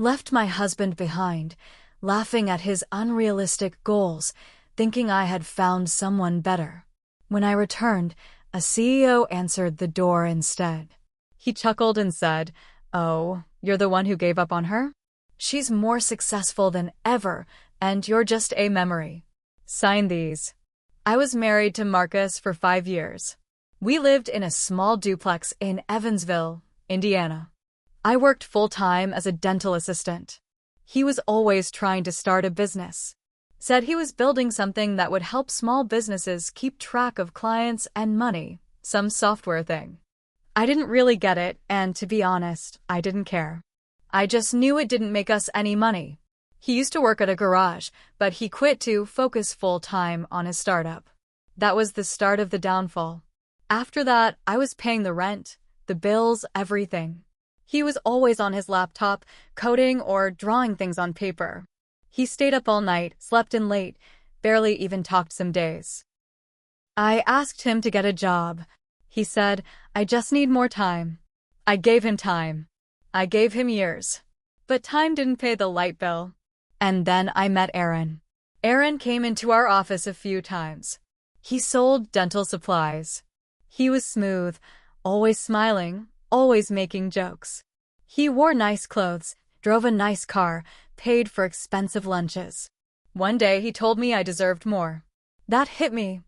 Left my husband behind, laughing at his unrealistic goals, thinking I had found someone better. When I returned, a CEO answered the door instead. He chuckled and said, "Oh, you're the one who gave up on her? She's more successful than ever, and you're just a memory. Sign these." I was married to Marcus for 5 years. We lived in a small duplex in Evansville, Indiana. I worked full-time as a dental assistant. He was always trying to start a business. Said he was building something that would help small businesses keep track of clients and money, some software thing. I didn't really get it, and to be honest, I didn't care. I just knew it didn't make us any money. He used to work at a garage, but he quit to focus full-time on his startup. That was the start of the downfall. After that, I was paying the rent, the bills, everything. He was always on his laptop, coding or drawing things on paper. He stayed up all night, slept in late, barely even talked some days. I asked him to get a job. He said, "I just need more time." I gave him time. I gave him years. But time didn't pay the light bill. And then I met Aaron. Aaron came into our office a few times. He sold dental supplies. He was smooth, always smiling, always making jokes. He wore nice clothes, drove a nice car, paid for expensive lunches. One day he told me I deserved more. That hit me.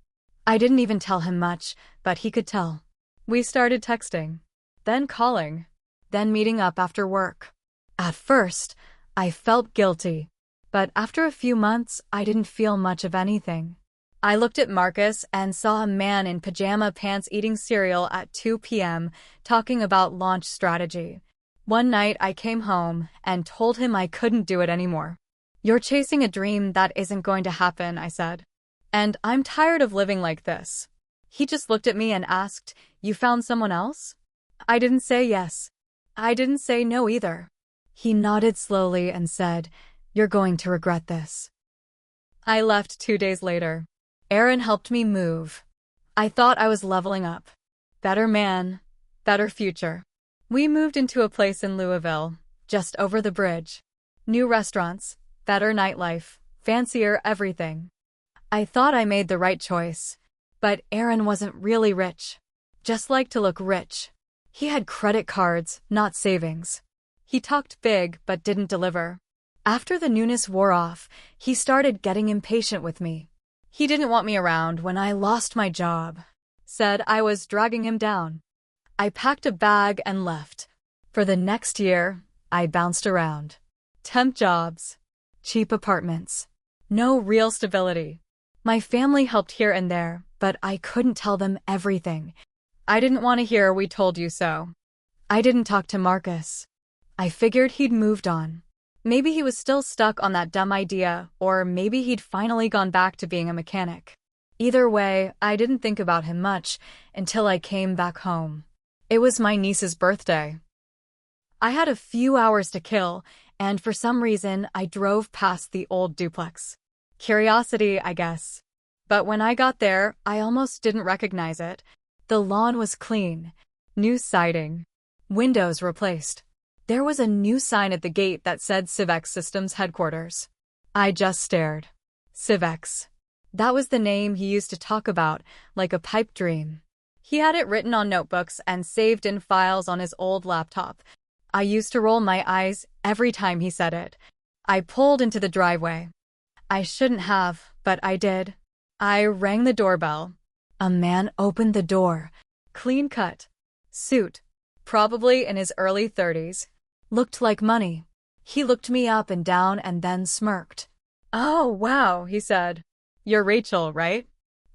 I didn't even tell him much, but he could tell. We started texting, then calling, then meeting up after work. At first, I felt guilty, but after a few months, I didn't feel much of anything. I looked at Marcus and saw a man in pajama pants eating cereal at 2 p.m. talking about launch strategy. One night I came home and told him I couldn't do it anymore. "You're chasing a dream that isn't going to happen," I said. "And I'm tired of living like this." He just looked at me and asked, "You found someone else?" I didn't say yes. I didn't say no either. He nodded slowly and said, "You're going to regret this." I left 2 days later. Aaron helped me move. I thought I was leveling up. Better man, better future. We moved into a place in Louisville, just over the bridge. New restaurants, better nightlife, fancier everything. I thought I made the right choice. But Aaron wasn't really rich. Just liked to look rich. He had credit cards, not savings. He talked big but didn't deliver. After the newness wore off, he started getting impatient with me. He didn't want me around when I lost my job. Said I was dragging him down. I packed a bag and left. For the next year, I bounced around. Temp jobs. Cheap apartments. No real stability. My family helped here and there, but I couldn't tell them everything. I didn't want to hear "we told you so." I didn't talk to Marcus. I figured he'd moved on. Maybe he was still stuck on that dumb idea, or maybe he'd finally gone back to being a mechanic. Either way, I didn't think about him much until I came back home. It was my niece's birthday. I had a few hours to kill, and for some reason, I drove past the old duplex. Curiosity, I guess. But when I got there, I almost didn't recognize it. The lawn was clean. New siding. Windows replaced. There was a new sign at the gate that said Civex Systems Headquarters. I just stared. Civex. That was the name he used to talk about, like a pipe dream. He had it written on notebooks and saved in files on his old laptop. I used to roll my eyes every time he said it. I pulled into the driveway. I shouldn't have, but I did. I rang the doorbell. A man opened the door. Clean cut. Suit. Probably in his early 30s. Looked like money. He looked me up and down and then smirked. "Oh, wow," he said. "You're Rachel, right?"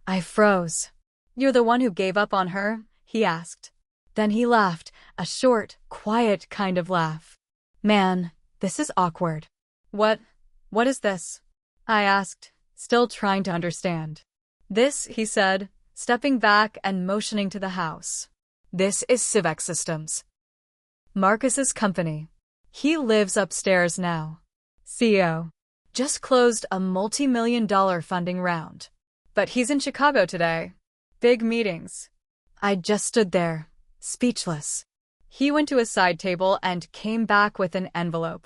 I froze. "You're the one who gave up on her?" he asked. Then he laughed, a short, quiet kind of laugh. "Man, this is awkward." What is this?" I asked, still trying to understand. "This," he said, stepping back and motioning to the house. "This is Civex Systems. Marcus's company. He lives upstairs now. CEO. Just closed a multi-million-dollar funding round. But he's in Chicago today. Big meetings." I just stood there, speechless. He went to a side table and came back with an envelope.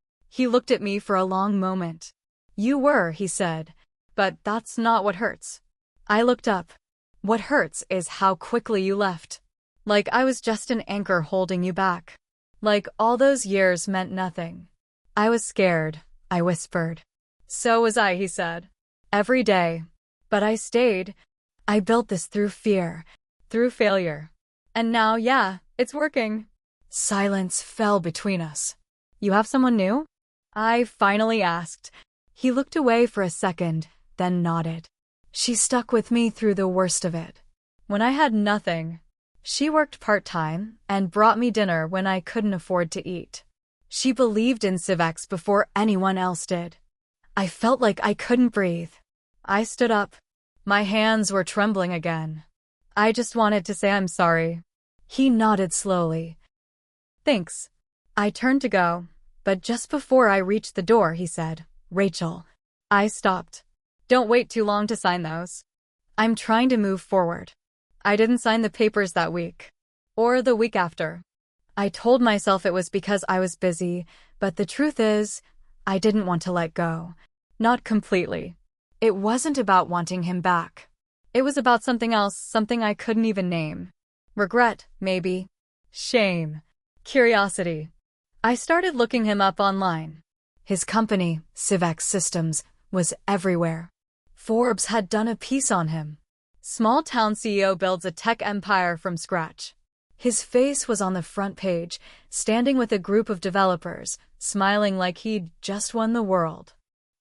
He looked at me for a long moment. You were, he said. But that's not what hurts. I looked up. What hurts is how quickly you left. Like I was just an anchor holding you back. Like all those years meant nothing. I was scared, I whispered. So was I, he said. Every day. But I stayed. I built this through fear, through failure. And now, yeah, it's working. Silence fell between us. You have someone new? I finally asked. He looked away for a second, then nodded. She stuck with me through the worst of it. When I had nothing, she worked part-time and brought me dinner when I couldn't afford to eat. She believed in Civex before anyone else did. I felt like I couldn't breathe. I stood up. My hands were trembling again. I just wanted to say I'm sorry. He nodded slowly. Thanks. I turned to go, but just before I reached the door, he said, Rachel. I stopped. Don't wait too long to sign those. I'm trying to move forward. I didn't sign the papers that week. Or the week after. I told myself it was because I was busy, but the truth is, I didn't want to let go. Not completely. It wasn't about wanting him back. It was about something else, something I couldn't even name. Regret, maybe. Shame. Curiosity. I started looking him up online. His company, Civex Systems, was everywhere. Forbes had done a piece on him. Small-town CEO builds a tech empire from scratch. His face was on the front page, standing with a group of developers, smiling like he'd just won the world.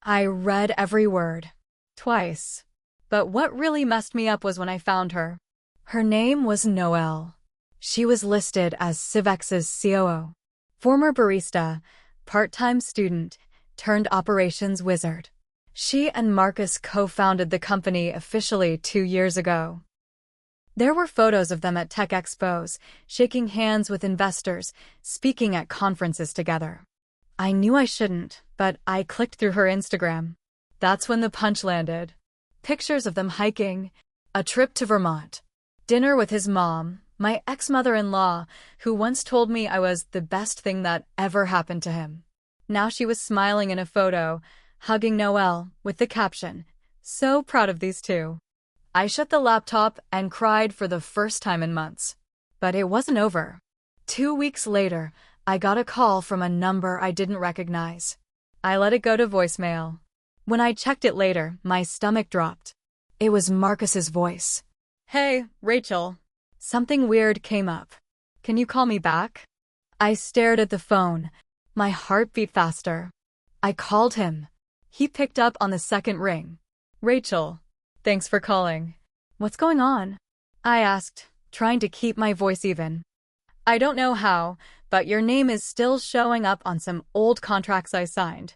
I read every word. Twice. But what really messed me up was when I found her. Her name was Noelle. She was listed as Civex's COO. Former barista, part-time student, turned operations wizard. She and Marcus co-founded the company officially 2 years ago. There were photos of them at tech expos, shaking hands with investors, speaking at conferences together. I knew I shouldn't, but I clicked through her Instagram. That's when the punch landed. Pictures of them hiking, a trip to Vermont, dinner with his mom, my ex-mother-in-law, who once told me I was the best thing that ever happened to him. Now she was smiling in a photo, hugging Noelle, with the caption, "So proud of these two." I shut the laptop and cried for the first time in months. But it wasn't over. 2 weeks later, I got a call from a number I didn't recognize. I let it go to voicemail. When I checked it later, my stomach dropped. It was Marcus's voice. Hey, Rachel. Something weird came up. Can you call me back? I stared at the phone. My heart beat faster. I called him. He picked up on the second ring. Rachel. Thanks for calling. What's going on? I asked, trying to keep my voice even. I don't know how, but your name is still showing up on some old contracts I signed.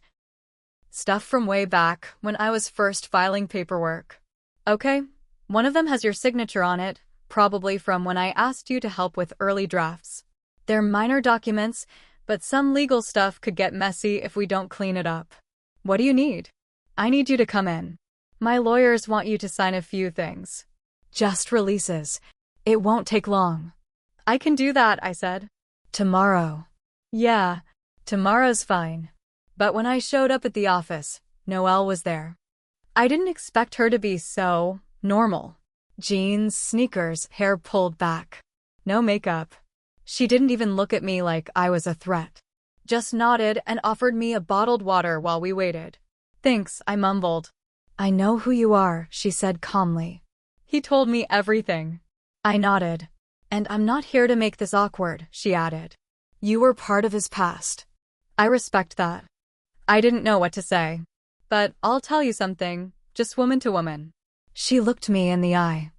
Stuff from way back when I was first filing paperwork. Okay, one of them has your signature on it, probably from when I asked you to help with early drafts. They're minor documents, but some legal stuff could get messy if we don't clean it up. What do you need? I need you to come in. My lawyers want you to sign a few things. Just releases. It won't take long. I can do that, I said. Tomorrow. Yeah, tomorrow's fine. But when I showed up at the office, Noelle was there. I didn't expect her to be so normal. Jeans, sneakers, hair pulled back. No makeup. She didn't even look at me like I was a threat. Just nodded and offered me a bottled water while we waited. Thanks, I mumbled. I know who you are, she said calmly. He told me everything. I nodded. And I'm not here to make this awkward, she added. You were part of his past. I respect that. I didn't know what to say. But I'll tell you something, just woman to woman. She looked me in the eye.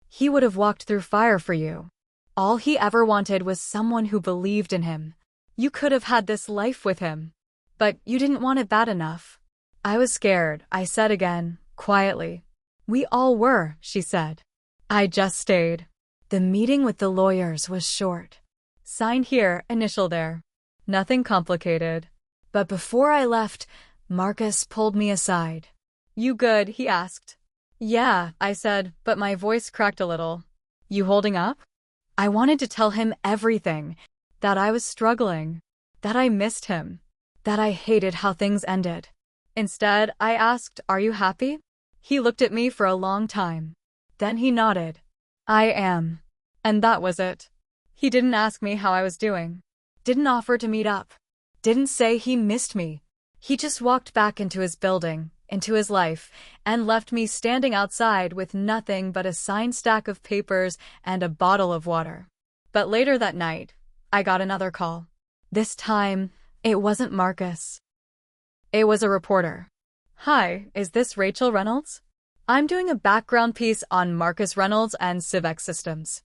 He would have walked through fire for you. All he ever wanted was someone who believed in him. You could have had this life with him. But you didn't want it bad enough. I was scared, I said again, quietly. We all were, she said. I just stayed. The meeting with the lawyers was short. Sign here, initial there. Nothing complicated. But before I left, Marcus pulled me aside. You good? He asked. Yeah, I said, but my voice cracked a little. You holding up? I wanted to tell him everything. That I was struggling. That I missed him. that I hated how things ended. Instead, I asked, "Are you happy?" He looked at me for a long time. Then he nodded. "I am." And that was it. He didn't ask me how I was doing. Didn't offer to meet up. Didn't say he missed me. He just walked back into his building, into his life, and left me standing outside with nothing but a signed stack of papers and a bottle of water. But later that night, I got another call. This time, it wasn't Marcus. It was a reporter. "Hi, is this Rachel Reynolds? I'm doing a background piece on Marcus Reynolds and Civex systems.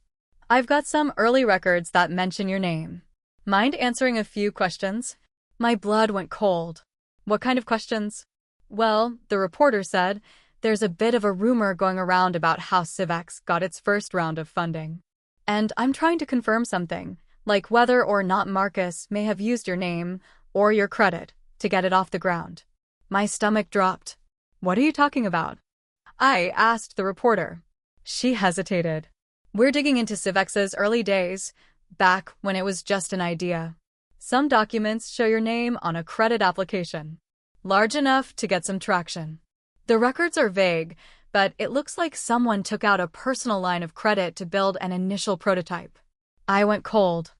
I've got some early records that mention your name. Mind answering a few questions?" My blood went cold. "What kind of questions?" "Well," the reporter said, "there's a bit of a rumor going around about how Civex got its first round of funding. And I'm trying to confirm something, like whether or not Marcus may have used your name or your credit to get it off the ground." My stomach dropped. "What are you talking about?" I asked the reporter. She hesitated. "We're digging into Civex's early days, back when it was just an idea. Some documents show your name on a credit application, large enough to get some traction. The records are vague, but it looks like someone took out a personal line of credit to build an initial prototype." I went cold.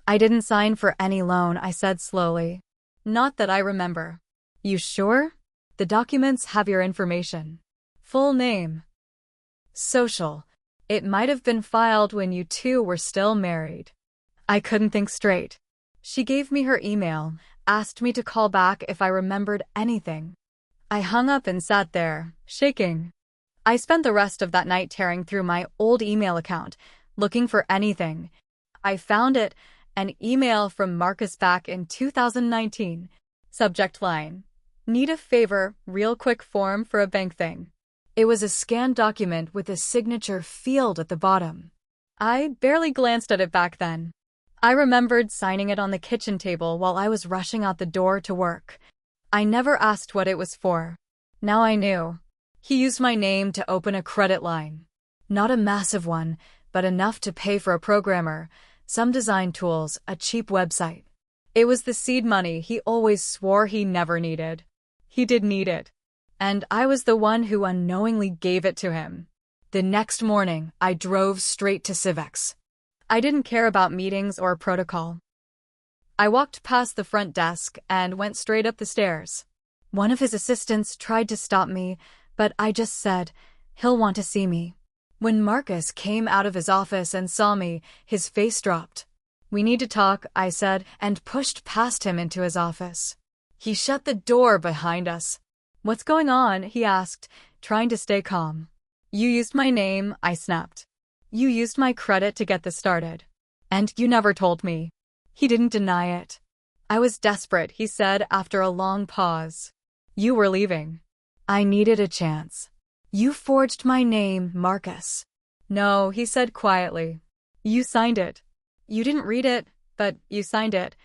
"I didn't sign for any loan," I said slowly. "Not that I remember." "You sure? The documents have your information. Full name. Social. It might have been filed when you two were still married." I couldn't think straight. She gave me her email, asked me to call back if I remembered anything. I hung up and sat there, shaking. I spent the rest of that night tearing through my old email account, looking for anything. I found it, an email from Marcus back in 2019. Subject line: "Need a favor, real quick form for a bank thing." It was a scanned document with a signature field at the bottom. I barely glanced at it back then. I remembered signing it on the kitchen table while I was rushing out the door to work. I never asked what it was for. Now I knew. He used my name to open a credit line. Not a massive one, but enough to pay for a programmer, some design tools, a cheap website. It was the seed money he always swore he never needed. He did need it. And I was the one who unknowingly gave it to him. The next morning, I drove straight to Civex. I didn't care about meetings or protocol. I walked past the front desk and went straight up the stairs. One of his assistants tried to stop me, but I just said, "He'll want to see me." When Marcus came out of his office and saw me, his face dropped. "We need to talk," I said, and pushed past him into his office. He shut the door behind us. "What's going on?" he asked, trying to stay calm. "You used my name," I snapped. "You used my credit to get this started. And you never told me." He didn't deny it. "I was desperate," he said after a long pause. "You were leaving. I needed a chance. You forged my name, Marcus." "No," he said quietly. "You signed it. You didn't read it, but you signed it."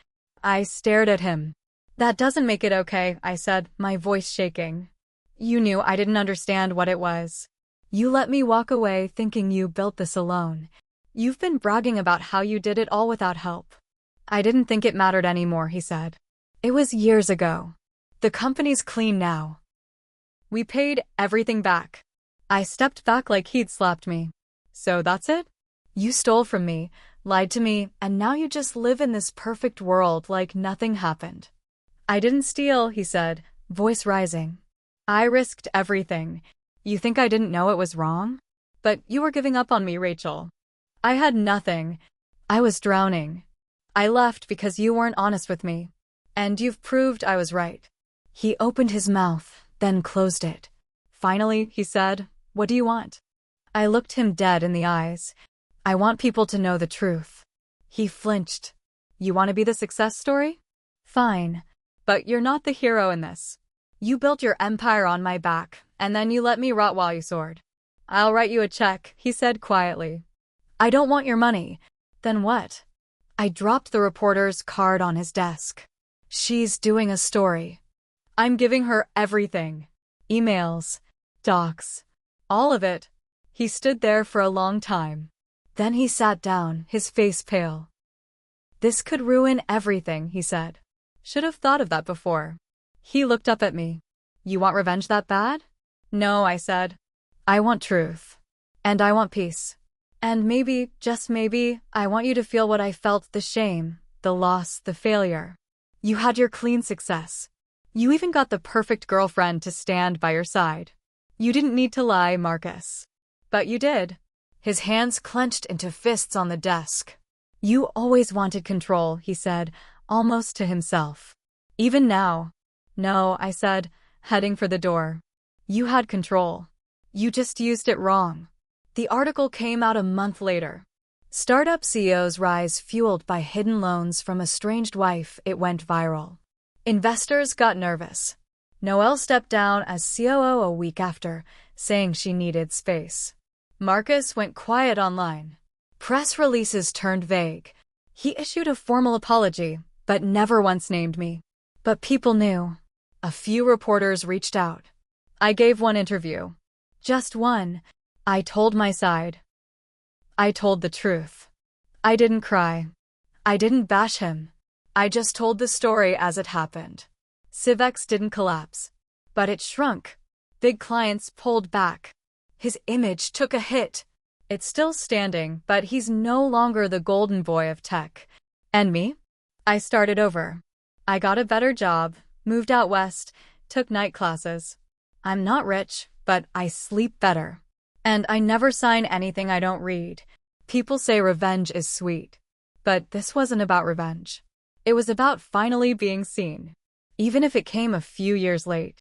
I stared at him. "That doesn't make it okay," I said, my voice shaking. "You knew I didn't understand what it was. You let me walk away thinking you built this alone. You've been bragging about how you did it all without help." "I didn't think it mattered anymore," he said. "It was years ago. The company's clean now. We paid everything back." I stepped back like he'd slapped me. "So that's it? You stole from me, lied to me, and now you just live in this perfect world like nothing happened." "I didn't steal," he said, voice rising. "I risked everything. You think I didn't know it was wrong? But you were giving up on me, Rachel. I had nothing. I was drowning. I left because you weren't honest with me. And you've proved I was right." He opened his mouth, then closed it. "Finally," he said, "what do you want?" I looked him dead in the eyes. "I want people to know the truth." He flinched. "You want to be the success story? Fine. But you're not the hero in this. You built your empire on my back, and then you let me rot while you soared." "I'll write you a check," he said quietly. "I don't want your money." "Then what?" I dropped the reporter's card on his desk. "She's doing a story. I'm giving her everything. Emails, docs, all of it." He stood there for a long time. Then he sat down, his face pale. "This could ruin everything," he said. Should have thought of that before. He looked up at me. You want revenge that bad? No, I said. I want truth. And I want peace. And maybe, just maybe, I want you to feel what I felt, the shame, the loss, the failure. You had your clean success. You even got the perfect girlfriend to stand by your side. You didn't need to lie, Marcus. But you did. His hands clenched into fists on the desk. You always wanted control, he said, almost to himself. Even now. No, I said, heading for the door. You had control. You just used it wrong. The article came out a month later. Startup CEOs rise fueled by hidden loans from estranged wife. It went viral. Investors got nervous. Noelle stepped down as COO a week after, saying she needed space. Marcus went quiet online. Press releases turned vague. He issued a formal apology, but never once named me. But people knew. A few reporters reached out. I gave one interview. Just one. I told my side. I told the truth. I didn't cry. I didn't bash him. I just told the story as it happened. Civex didn't collapse, but it shrunk. Big clients pulled back. His image took a hit. It's still standing, but he's no longer the golden boy of tech. And me? I started over. I got a better job, moved out west, took night classes. I'm not rich, but I sleep better. And I never sign anything I don't read. People say revenge is sweet. But this wasn't about revenge. It was about finally being seen. Even if it came a few years late.